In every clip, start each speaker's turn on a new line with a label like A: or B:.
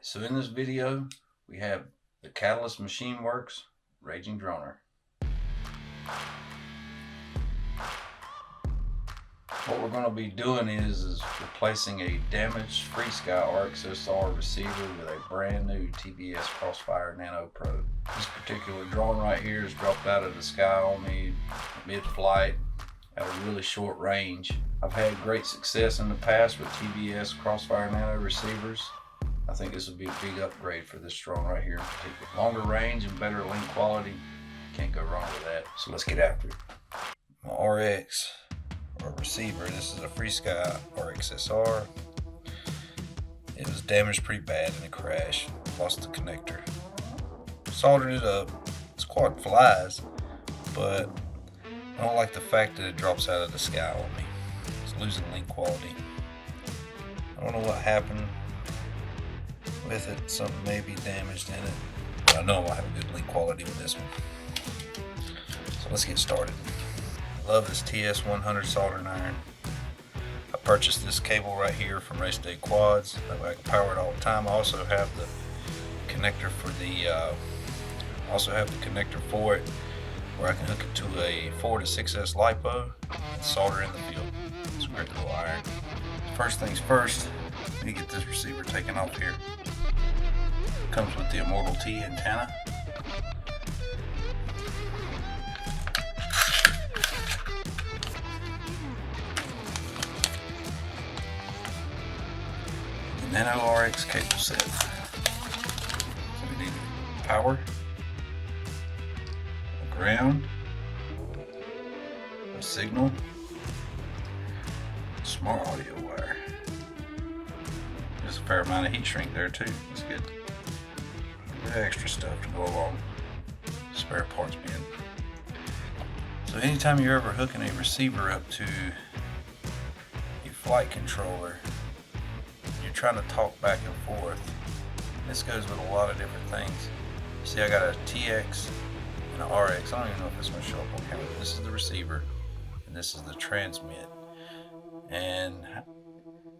A: So in this video, we have the Catalyst Machineworks Raging Droner. What we're going to be doing is replacing a damaged FreeSky RXSR receiver with a brand new TBS Crossfire Nano Pro. This particular drone right here has dropped out of the sky on me mid-flight at a really short range. I've had great success in the past with TBS Crossfire Nano receivers. I think this will be a big upgrade for this drone right here in particular. Longer range and better link quality. Can't go wrong with that. So let's get after it. My RX or receiver, this is a FreeSky RXSR. It was damaged pretty bad in a crash. Lost the connector. Soldered it up. It's quad flies, but I don't like the fact that it drops out of the sky on me. It's losing link quality. I don't know what happened with it. Something may be damaged in it, but I know I'm gonna have a good link quality with this one. So let's get started. I love this TS100 soldering iron. I purchased this cable right here from Race Day Quads. That way I can power it all the time. I also have the connector for it where I can hook it to a 4 to 6S LiPo and solder in the field. It's a great little iron. First things first, let me get this receiver taken off here. It comes with the Immortal T antenna. The Nano RX cable set. So we need power, a ground, a signal, smart audio wire. There's a fair amount of heat shrink there too. That's good. Extra stuff to go along. Spare parts bin. So anytime you're ever hooking a receiver up to a flight controller, you're trying to talk back and forth. This goes with a lot of different things. See, I got a TX and an RX. I don't even know if this one show up on camera. This is the receiver and this is the transmit. And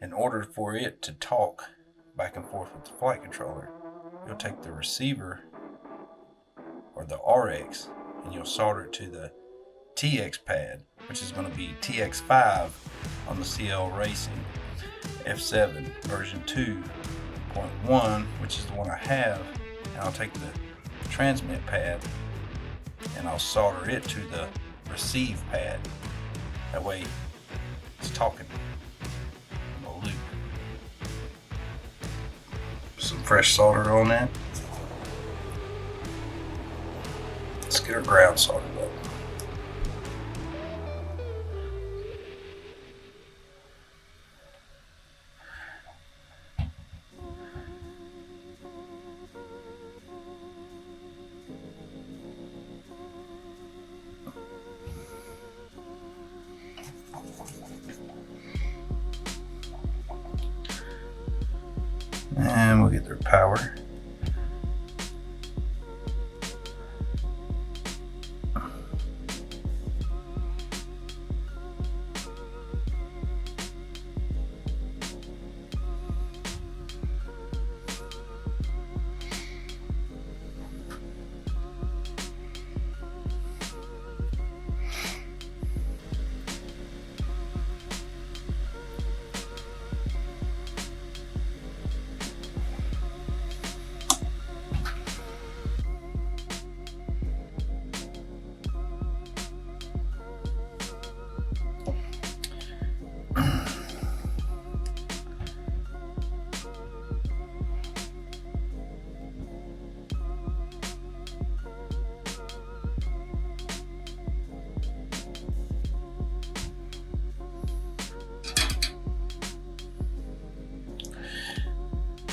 A: in order for it to talk back and forth with the flight controller, you'll take the receiver or the RX and you'll solder it to the TX pad, which is going to be TX5 on the CL Racing F7 version 2.1, which is the one I have. And I'll take the transmit pad and I'll solder it to the receive pad. That way it's talking in a loop. Some fresh solder on that. Let's get our ground soldered up. And we'll get their power.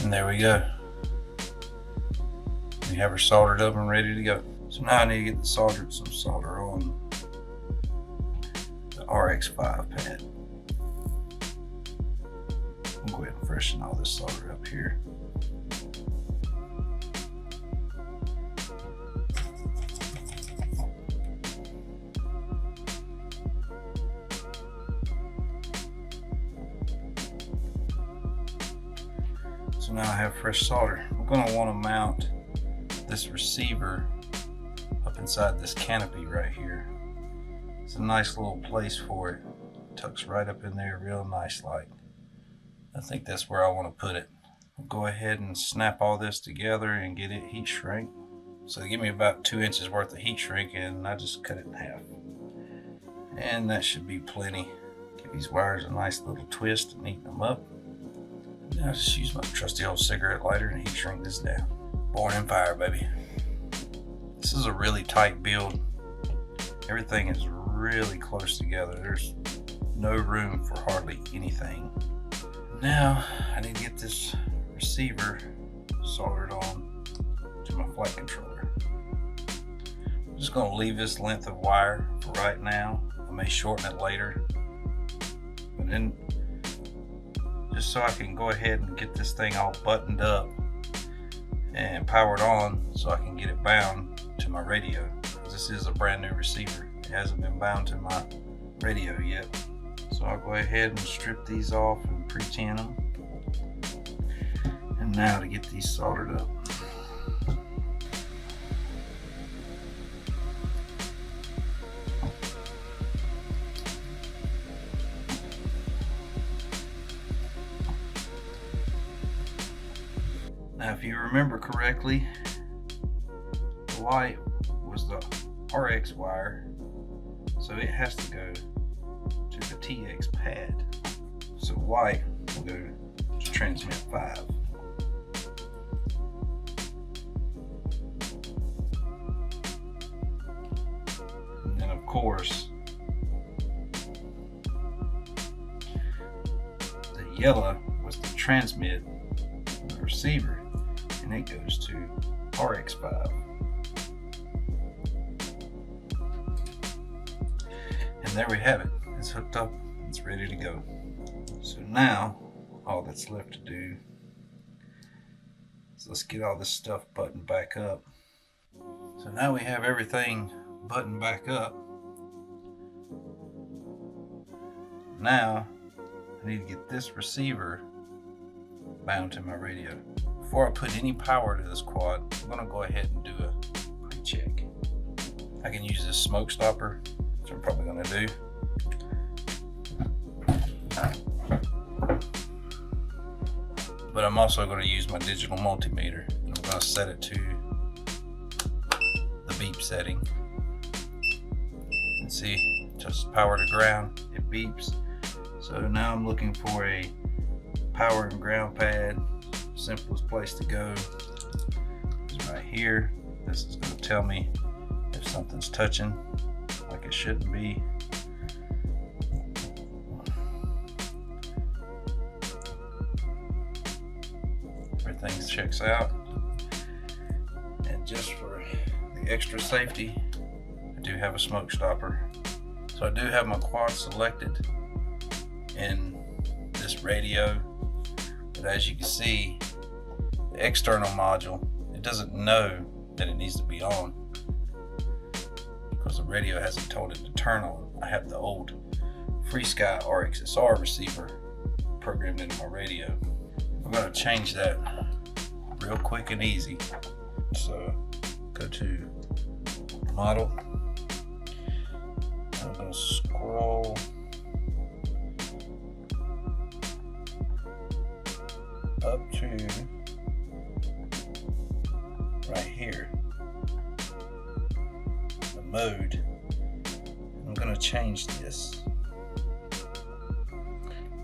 A: And there we go. We have her soldered up and ready to go. So now I need to get some solder on the RX5 pad. I'll go ahead and freshen all this solder up here. So now I have fresh solder. We're going to want to mount this receiver up inside this canopy right here. It's a nice little place for it. Tucks right up in there real nice like. I think that's where I want to put it. I'll go ahead and snap all this together and get it heat shrink. So give me about 2 inches worth of heat shrink, and I just cut it in half. And that should be plenty. Give these wires a nice little twist and neaten them up. Now I just use my trusty old cigarette lighter and heat shrink this down. Born in fire, baby. This is a really tight build. Everything is really close together. There's no room for hardly anything. Now I need to get this receiver soldered on to my flight controller. I'm just going to leave this length of wire for right now. I may shorten it later, but then just so I can go ahead and get this thing all buttoned up and powered on so I can get it bound to my radio. This is a brand new receiver. It hasn't been bound to my radio yet. So I'll go ahead and strip these off and pre-tin them. And now to get these soldered up. Now if you remember correctly, the white was the RX wire, so it has to go to the TX pad. So white will go to transmit 5. And then of course the yellow was the transmit the receiver, and it goes to RX5. And there we have it. It's hooked up. It's ready to go. So now all that's left to do is let's get all this stuff buttoned back up. So now we have everything buttoned back up. Now I need to get this receiver bound to my radio. Before I put any power to this quad, I'm going to go ahead and do a pre-check. I can use this smoke stopper, which I'm probably going to do. But I'm also going to use my digital multimeter, and I'm going to set it to the beep setting. You can see, just power to ground, it beeps. So now I'm looking for a power and ground pad. Simplest place to go is right here. This is going to tell me if something's touching like it shouldn't be. Everything checks out, and just for the extra safety, I do have a smoke stopper. So I do have my quad selected in this radio, but as you can see, the external module, it doesn't know that it needs to be on because the radio hasn't told it to turn on. I have the old FreeSky RXSR receiver programmed into my radio. We're going to change that real quick and easy. So go to model. I'm going to scroll up to right here, the mode. I'm going to change this.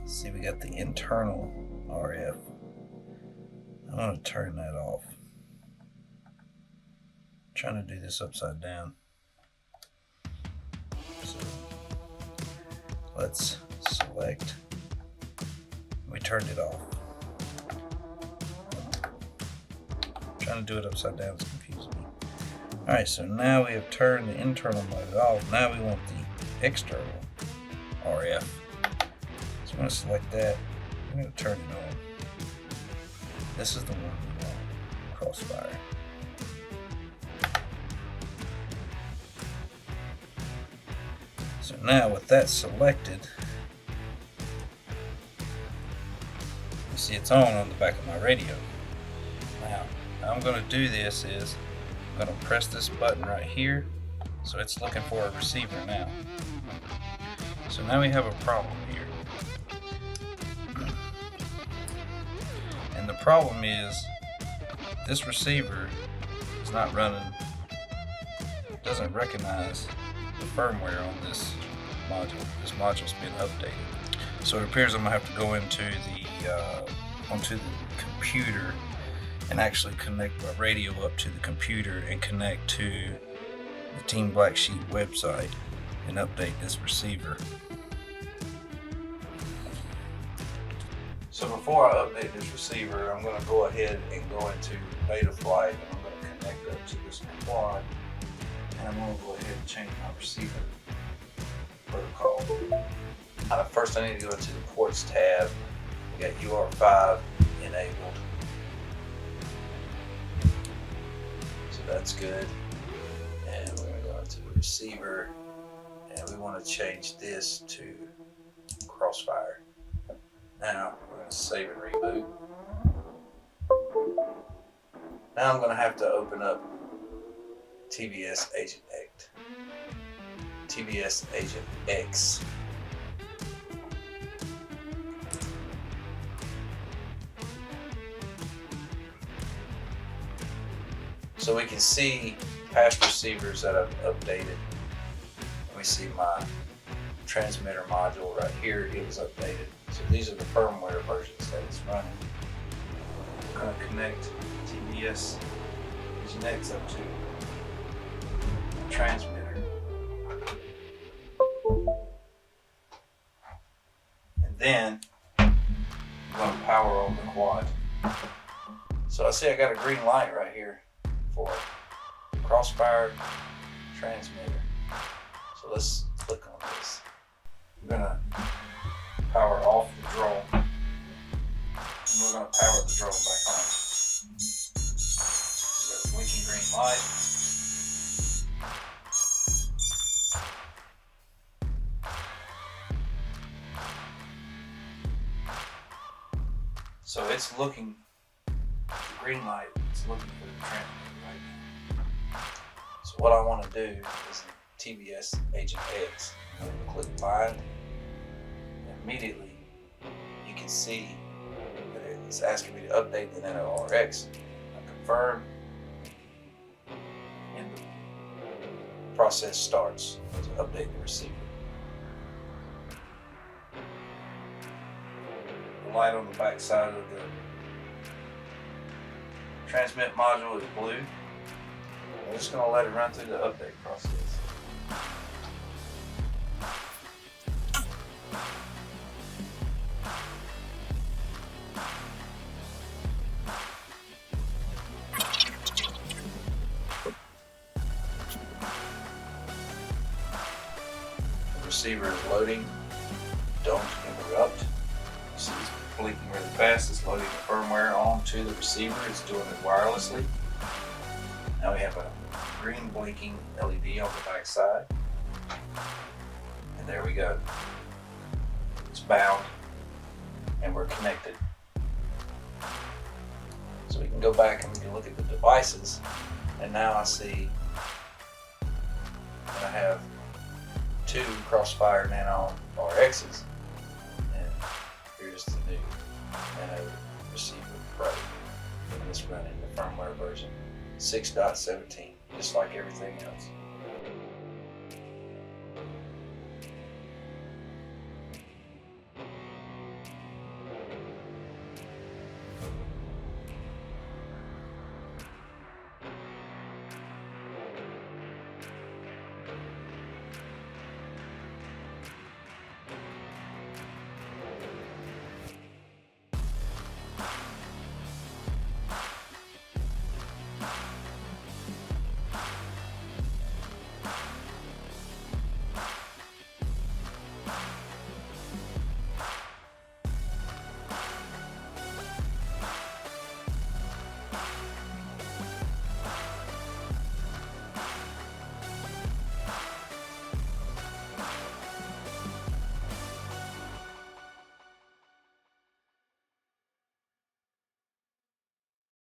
A: See, we got the internal RF. I'm going to turn that off. I'm trying to do this upside down. So let's select. We turned it off. Trying to do it upside down is confusing me. Alright, so now we have turned the internal mode off. Now we want the external RF. So I'm going to select that. I'm going to turn it on. This is the one we want, Crossfire. So now with that selected, you see it's on the back of my radio. Now, how I'm going to do this is I'm going to press this button right here, so it's looking for a receiver now. So now we have a problem here. And the problem is this receiver is not running, doesn't recognize the firmware on this module. This module's been updated. So it appears I'm going to have to go into onto the computer and actually connect my radio up to the computer and connect to the Team Black Sheep website and update this receiver. So before I update this receiver, I'm going to go ahead and go into beta flight, and I'm going to connect up to this quad, and I'm going to go ahead and change my receiver protocol. First I need to go into the ports tab. We got UR5 enabled. So that's good. And we're going to go into the receiver, and we want to change this to Crossfire. Now we're going to save and reboot. Now I'm going to have to open up TBS Agent X. TBS Agent X. So we can see past receivers that I've updated. We see my transmitter module right here, it was updated. So these are the firmware versions that it's running. I'm going to connect TBS Agent X up to the transmitter. And then I'm going to power on the quad. So I see I got a green light right here for the Crossfire transmitter. So let's click on this. I'm going to power off the drone, and we're going to power the drone back on. We've got a blinking green light. So it's looking, the green light, it's looking for the transmitter right now. So what I want to do is TBS Agent X. I'm going to click Bind. Immediately you can see that it's asking me to update the Nano RX. I confirm, and the process starts to update the receiver. The light on the back side of the transmit module is blue. I'm just going to let it run through the update process. Receiver is loading. Don't interrupt. You see it's blinking really fast. It's loading the firmware onto the receiver. It's doing it wirelessly. Now we have a green blinking LED on the back side. And there we go. It's bound and we're connected. So we can go back and we can look at the devices, and now I see that I have 2 Crossfire Nano RXs, and here's the new Nano Receiver Pro, and it's running the firmware version 6.17, just like everything else.